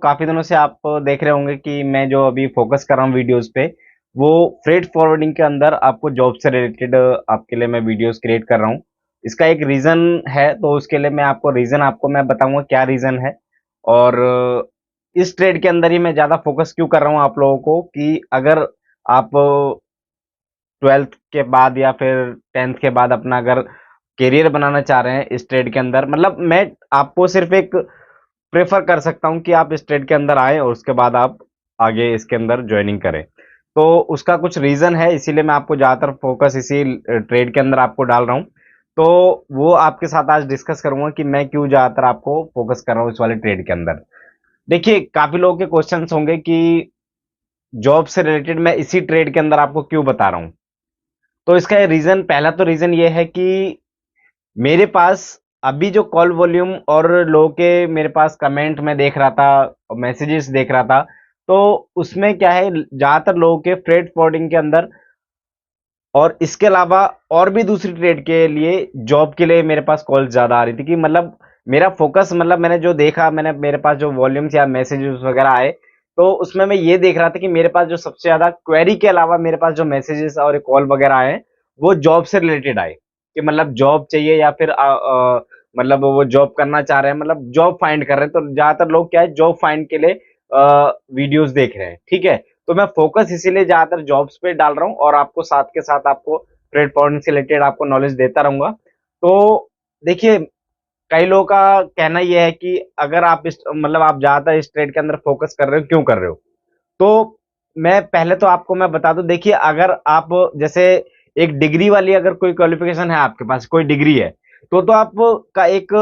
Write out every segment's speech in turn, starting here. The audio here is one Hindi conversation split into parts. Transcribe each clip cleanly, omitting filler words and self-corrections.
काफी दिनों से आप देख रहे होंगे कि मैं जो अभी फोकस कर रहा हूँ वीडियोस पे, वो फ्रेट फॉरवर्डिंग के अंदर आपको जॉब से रिलेटेड आपके लिए मैं वीडियोस क्रिएट कर रहा हूँ। इसका एक रीजन है, तो उसके लिए मैं बताऊंगा क्या रीजन है। और इस ट्रेड के अंदर ही मैं ज्यादा फोकस क्यों कर रहा हूँ आप लोगों को कि अगर आप 12th के बाद या फिर 10th के बाद अपना अगर करियर बनाना चाह रहे हैं इस ट्रेड के अंदर, मतलब मैं आपको सिर्फ एक प्रेफर कर सकता हूं कि आप इस ट्रेड के अंदर आए और उसके बाद आप आगे इसके अंदर ज्वाइनिंग करें। तो उसका कुछ रीजन है, इसीलिए मैं आपको ज्यादातर फोकस इसी ट्रेड के अंदर आपको डाल रहा हूं। तो वो आपके साथ आज डिस्कस करूंगा कि मैं क्यों ज्यादातर आपको फोकस कर रहा हूं इस वाले ट्रेड के अंदर। देखिए, काफी लोगों के क्वेश्चंस होंगे कि जॉब से रिलेटेड मैं इसी ट्रेड के अंदर आपको क्यों बता रहा हूं। तो इसका रीजन, पहला तो रीजन ये है कि मेरे पास अभी जो कॉल वॉल्यूम और लोगों के मेरे पास कमेंट में देख रहा था, मैसेजेस देख रहा था, तो उसमें क्या है, ज्यादातर लोगों के फ्रेट फॉरवर्डिंग के अंदर और इसके अलावा और भी दूसरी ट्रेड के लिए जॉब के लिए मेरे पास कॉल ज्यादा आ रही थी कि मतलब मेरा फोकस, मतलब मैंने जो देखा, मैंने मेरे पास जो वॉल्यूम्स या मैसेजेस वगैरह आए, तो उसमें मैं ये देख रहा था कि मेरे पास जो सबसे ज्यादा क्वेरी के अलावा मेरे पास जो मैसेजेस और कॉल वगैरह आए, वो जॉब से रिलेटेड आए कि मतलब जॉब चाहिए या फिर मतलब वो जॉब करना चाह रहे हैं, मतलब जॉब फाइंड कर रहे हैं। तो ज्यादातर लोग क्या है, जॉब फाइंड के लिए वीडियोस देख रहे हैं, ठीक है। तो मैं फोकस इसीलिए ज्यादातर जॉब्स पे डाल रहा हूँ और आपको साथ के साथ आपको ट्रेड पॉइंट से रिलेटेड आपको नॉलेज देता रहूंगा। तो देखिए, कई लोगों का कहना यह है कि अगर आप इस मतलब आप ज्यादातर इस ट्रेड के अंदर फोकस कर रहे हो, क्यों कर रहे हो। तो मैं पहले तो आपको मैं बता दूं, देखिए अगर आप जैसे एक डिग्री वाली अगर कोई क्वालिफिकेशन है, आपके पास कोई डिग्री है, तो आप का एक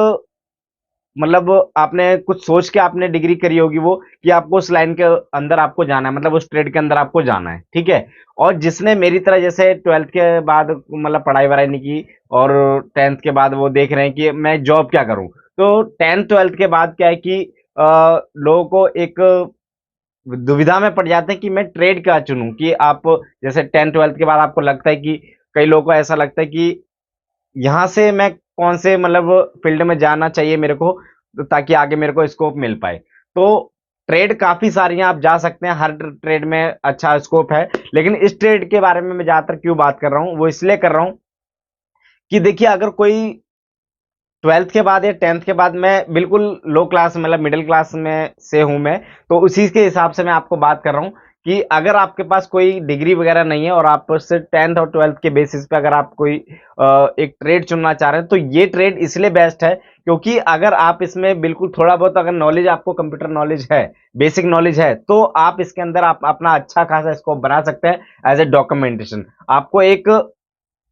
मतलब आपने कुछ सोच के आपने डिग्री करी होगी वो कि आपको उस लाइन के अंदर आपको जाना है, मतलब उस ट्रेड के अंदर आपको जाना है, ठीक है। और जिसने मेरी तरह जैसे 12th के बाद मतलब पढ़ाई वढ़ाई नहीं की और 10th के बाद वो देख रहे हैं कि मैं जॉब क्या करूं, तो 10th 12th के बाद क्या है कि लोगों को एक दुविधा में पड़ जाते हैं कि मैं ट्रेड क्या चुनूं। कि आप जैसे 10th 12th के बाद आपको लगता है कि कई लोगों को ऐसा लगता है कि यहाँ से मैं कौन से मतलब फील्ड में जाना चाहिए मेरे को, तो ताकि आगे मेरे को स्कोप मिल पाए। तो ट्रेड काफी सारी हैं, आप जा सकते हैं, हर ट्रेड में अच्छा स्कोप है। लेकिन इस ट्रेड के बारे में मैं ज्यादातर क्यों बात कर रहा हूँ, वो इसलिए कर रहा हूँ कि देखिए अगर कोई 12th के बाद या 10th के बाद, मैं बिल्कुल लो क्लास मतलब मिडिल क्लास में से हूं मैं, तो उसी के हिसाब से मैं आपको बात कर रहा हूं कि अगर आपके पास कोई डिग्री वगैरह नहीं है और आप सिर्फ 10th और 12th के बेसिस पे अगर आप कोई एक ट्रेड चुनना चाह रहे हैं, तो ये ट्रेड इसलिए बेस्ट है क्योंकि अगर आप इसमें बिल्कुल थोड़ा बहुत अगर नॉलेज, आपको कंप्यूटर नॉलेज है, बेसिक नॉलेज है, तो आप इसके अंदर आप अपना अच्छा खासा स्कोप बना सकते हैं एज ए डॉक्यूमेंटेशन। आपको एक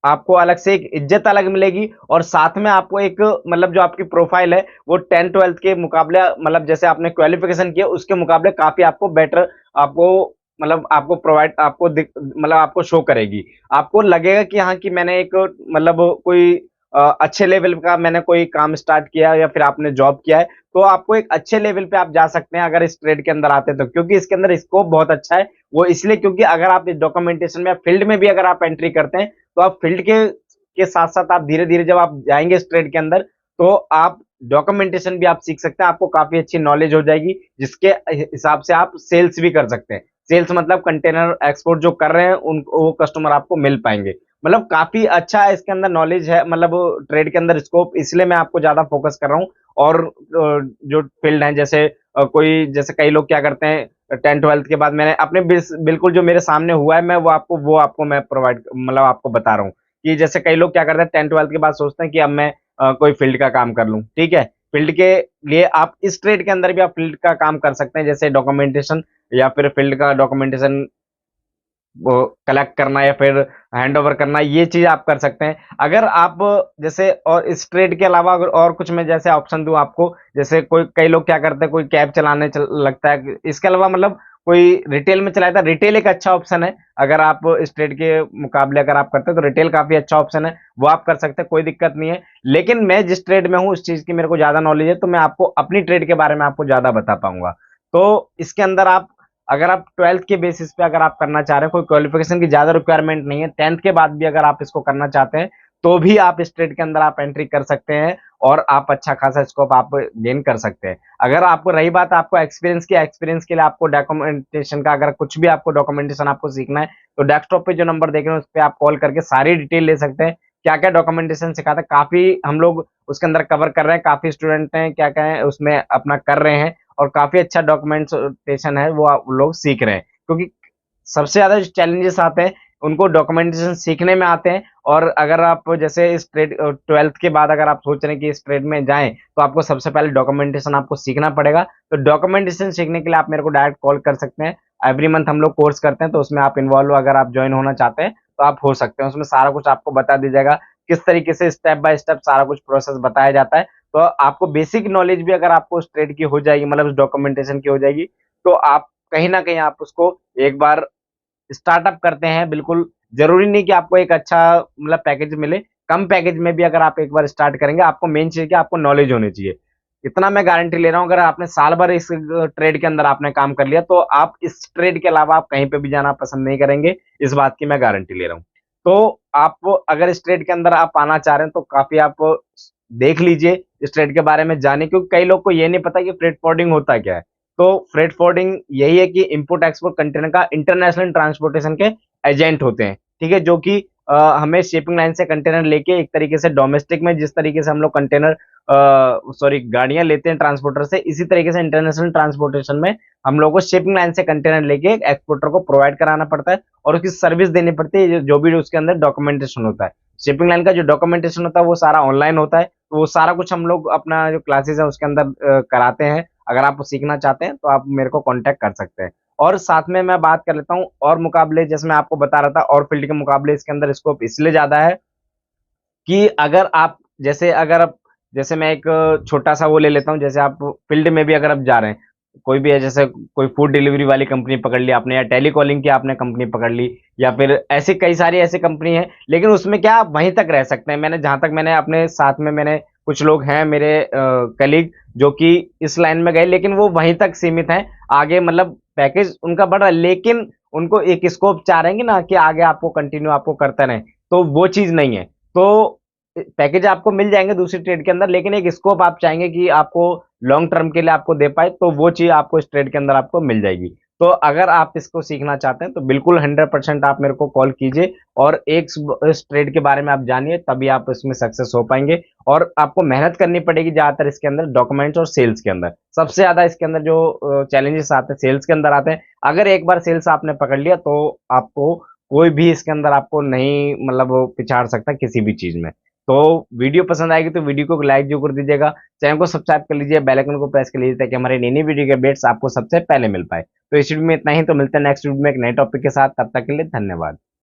आपको अलग से एक इज्जत अलग मिलेगी और साथ में आपको एक मतलब जो आपकी प्रोफाइल है वो 10 12th के मुकाबले, मतलब जैसे आपने क्वालिफिकेशन किया उसके मुकाबले काफी आपको बेटर, आपको मतलब आपको प्रोवाइड, आपको मतलब आपको शो करेगी। आपको लगेगा कि हाँ, कि मैंने एक मतलब कोई अच्छे लेवल का मैंने कोई काम स्टार्ट किया या फिर आपने जॉब किया है, तो आपको एक अच्छे लेवल पे आप जा सकते हैं अगर इस ट्रेड के अंदर आते हैं तो, क्योंकि इसके अंदर स्कोप बहुत अच्छा है। वो इसलिए क्योंकि अगर आप इस डॉक्यूमेंटेशन में फील्ड में भी अगर आप एंट्री करते हैं, तो आप फील्ड के साथ साथ आप धीरे धीरे जब आप जाएंगे इस ट्रेड के अंदर, तो आप डॉक्यूमेंटेशन भी आप सीख सकते हैं, आपको काफी अच्छी नॉलेज हो जाएगी, जिसके हिसाब से आप सेल्स भी कर सकते हैं। सेल्स मतलब कंटेनर एक्सपोर्ट जो कर रहे हैं उन वो कस्टमर आपको मिल पाएंगे। मतलब काफी अच्छा है इसके अंदर नॉलेज है, मतलब ट्रेड के अंदर स्कोप, इसलिए मैं आपको ज्यादा फोकस कर रहा हूँ। और जो फील्ड है, जैसे कोई जैसे कई लोग क्या करते हैं 10 12th के बाद, मैंने अपने बिल्कुल जो मेरे सामने हुआ है, मैं वो आपको मैं प्रोवाइड मतलब आपको बता रहा हूँ कि जैसे कई लोग क्या करते हैं 10 12th के बाद सोचते हैं कि अब मैं कोई फील्ड का काम कर लूं, ठीक है। फील्ड के लिए आप इस ट्रेड के अंदर भी आप फील्ड का काम कर सकते हैं, जैसे डॉक्यूमेंटेशन या फिर फील्ड का डॉक्यूमेंटेशन वो कलेक्ट करना या फिर हैंड ओवर करना, ये चीज आप कर सकते हैं अगर आप जैसे। और इस ट्रेड के अलावा अगर और कुछ मैं जैसे ऑप्शन दूं आपको, जैसे कोई कई लोग क्या करते हैं, कोई कैब चलाने लगता है, इसके अलावा मतलब कोई रिटेल में चलाता है, रिटेल एक अच्छा ऑप्शन है। अगर आप इस ट्रेड के मुकाबले अगर आप करते हैं तो रिटेल काफी अच्छा ऑप्शन है, वो आप कर सकते हैं, कोई दिक्कत नहीं है। लेकिन मैं जिस ट्रेड में हूँ उस चीज की मेरे को ज्यादा नॉलेज है, तो मैं आपको अपनी ट्रेड के बारे में आपको ज्यादा बता पाऊंगा। तो इसके अंदर आप अगर आप 12th के बेसिस पे अगर आप करना चाह रहे हैं, कोई क्वालिफिकेशन की ज्यादा रिक्वायरमेंट नहीं है, 10th के बाद भी अगर आप इसको करना चाहते हैं, तो भी आप इस ट्रेड के अंदर आप एंट्री कर सकते हैं और आप अच्छा खासा स्कोप आप गेन कर सकते हैं। अगर आपको रही बात आपको एक्सपीरियंस की, एक्सपीरियंस के लिए आपको डॉक्यूमेंटेशन का अगर कुछ भी आपको डॉक्यूमेंटेशन आपको सीखना है, तो डेस्कटॉप पे जो नंबर देख रहे हैं उस पे आप कॉल करके सारी डिटेल ले सकते हैं। क्या-क्या डॉक्यूमेंटेशन सिखाता है, काफ़ी हम लोग उसके अंदर कवर कर रहे हैं, काफ़ी स्टूडेंट हैं क्या-क्या है उसमें अपना कर रहे हैं और काफ़ी अच्छा डॉक्यूमेंटेशन है वो आप लोग सीख रहे हैं। क्योंकि सबसे ज़्यादा जो चैलेंजेस आते हैं, उनको डॉक्यूमेंटेशन सीखने में आते हैं और अगर आप जैसे इस ट्रेड 12th के बाद अगर आप सोच रहे हैं कि इस ट्रेड में जाएँ, तो आपको सबसे पहले डॉक्यूमेंटेशन आपको सीखना पड़ेगा। तो डॉक्यूमेंटेशन सीखने के लिए आप मेरे को डायरेक्ट कॉल कर सकते हैं। एवरी मंथ हम लोग कोर्स करते हैं, तो उसमें आप इन्वॉल्व अगर आप जॉइन होना चाहते हैं, तो आप हो सकते हैं। उसमें सारा कुछ आपको बता दिया जाएगा, किस तरीके से स्टेप बाय स्टेप सारा कुछ प्रोसेस बताया जाता है। तो आपको बेसिक नॉलेज भी अगर आपको उस ट्रेड की हो जाएगी, मतलब उस डॉक्यूमेंटेशन की हो जाएगी, तो आप कहीं न कहीं आप उसको एक बार स्टार्टअप करते हैं, बिल्कुल ज़रूरी नहीं कि आपको एक अच्छा मतलब पैकेज मिले, कम पैकेज में भी अगर आप एक बार स्टार्ट करेंगे, आपको मेन चीज़ क्या आपको नॉलेज होनी चाहिए। इतना मैं गारंटी ले रहा हूँ, अगर आपने साल भर इस ट्रेड के अंदर आपने काम कर लिया, तो आप इस ट्रेड के अलावा आप कहीं पे भी जाना पसंद नहीं करेंगे, इस बात की मैं गारंटी ले रहा हूँ। तो आप अगर इस ट्रेड के अंदर आप आना चाह रहे हैं, तो काफ़ी आप देख लीजिए, इस ट्रेड के बारे में जानिए क्योंकि कई लोग को ये नहीं पता कि फ्रेट फॉरवर्डिंग होता क्या है। तो फ्रेट फॉरवर्डिंग यही है कि इम्पोर्ट एक्सपोर्ट कंटेनर का इंटरनेशनल ट्रांसपोर्टेशन के एजेंट होते हैं, ठीक है? जो कि हमें शिपिंग लाइन से कंटेनर लेके एक तरीके से डोमेस्टिक में जिस तरीके से हम लोग कंटेनर सॉरी गाड़ियाँ लेते हैं ट्रांसपोर्टर से, इसी तरीके से इंटरनेशनल ट्रांसपोर्टेशन में हम लोगों को शिपिंग लाइन से कंटेनर लेके एक्सपोर्टर को प्रोवाइड कराना पड़ता है और उसकी सर्विस देनी पड़ती है, जो भी उसके अंदर डॉक्यूमेंटेशन होता है। शिपिंग लाइन का जो डॉक्यूमेंटेशन होता है, वो सारा ऑनलाइन होता है, तो वो सारा कुछ हम लोग अपना जो क्लासेस है उसके अंदर कराते हैं। अगर आप सीखना चाहते हैं, तो आप मेरे को कॉन्टैक्ट कर सकते हैं। और साथ में मैं बात कर लेता हूँ और मुकाबले जैसे मैं आपको बता रहा था और फील्ड के मुकाबले इसके अंदर स्कोप इसलिए ज़्यादा है कि अगर आप जैसे मैं एक छोटा-सा वो ले लेता हूँ, जैसे आप फील्ड में भी अगर आप जा रहे हैं, कोई भी है जैसे कोई फूड डिलीवरी वाली कंपनी पकड़ ली आपने या टेलीकॉलिंग की आपने कंपनी पकड़ ली या फिर ऐसी कई सारी ऐसी कंपनी है, लेकिन उसमें क्या आप वहीं तक रह सकते हैं। मैंने जहाँ तक मैंने अपने साथ में मैंने कुछ लोग हैं मेरे कलीग जो कि इस लाइन में गए लेकिन वो वहीं तक सीमित हैं। आगे मतलब पैकेज उनका बढ़ रहा है लेकिन उनको एक स्कोप चाह रहे हैं कि ना कि आगे आपको कंटिन्यू आपको करते रहें, तो वो चीज़ नहीं है। तो पैकेज आपको मिल जाएँगे दूसरी ट्रेड के अंदर लेकिन एक स्कोप आप चाहेंगे कि आपको लॉन्ग टर्म के लिए आपको दे पाए, तो वो चीज़ आपको इस ट्रेड के अंदर आपको मिल जाएगी। तो अगर आप इसको सीखना चाहते हैं, तो बिल्कुल 100% आप मेरे को कॉल कीजिए और इस ट्रेड के बारे में आप जानिए, तभी आप इसमें सक्सेस हो पाएँगे और आपको मेहनत करनी पड़ेगी ज़्यादातर इसके अंदर डॉक्यूमेंट्स और सेल्स के अंदर। सबसे ज़्यादा इसके अंदर जो चैलेंजेस आते हैं, सेल्स के अंदर आते हैं। अगर एक बार सेल्स आपने पकड़ लिया, तो आपको कोई भी इसके अंदर आपको नहीं मतलब पिछाड़ सकता किसी भी चीज़ में। तो वीडियो पसंद आएगी तो वीडियो को लाइक ज़रूर कर दीजिएगा, चैनल को सब्सक्राइब कर लीजिए, बेल आइकन को प्रेस कर लीजिए ताकि हमारी नई-नई वीडियो के अपडेट्स आपको सबसे पहले मिल पाए। तो इस वीडियो में इतना ही, तो मिलते हैं नेक्स्ट वीडियो में एक नए टॉपिक के साथ, तब तक के लिए धन्यवाद।